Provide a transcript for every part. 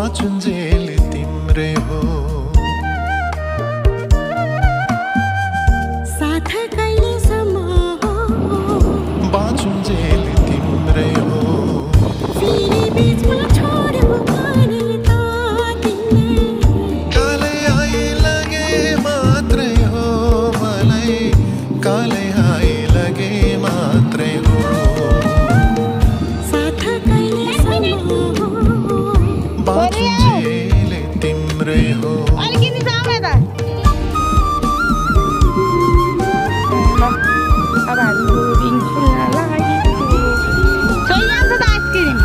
बाँचुन्जेल तिम्रै हो साथ कहिलेसम्म हो बाँचुन्जेल तिम्रै हो फेरि बिचमा छोड्यो भने त तिमीले कालै आइलगे मात्रै हो मलाई कालै आइलगे मात्रै हो साथ कहिलेसम्म हो बाँचुन्जेल तिम्रै हो अलिकति जाऊ न त अब हामी बोर्डिङ खुल्न लागेको सोही जान्छ त आइसक्रिम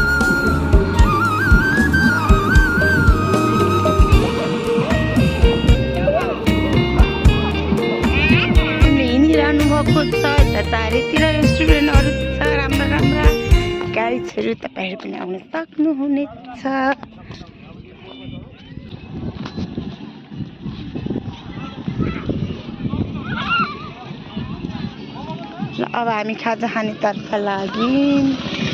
हामीले हिँडिरहनु भएको छ यता चारैतिर रेस्टुरेन्टहरू छ राम्रा राम्रा गाइड्सहरू तपाईँहरू पनि आउन सक्नुहुनेछ अब हामी खाजा खानेतर्फ लाग्यौँ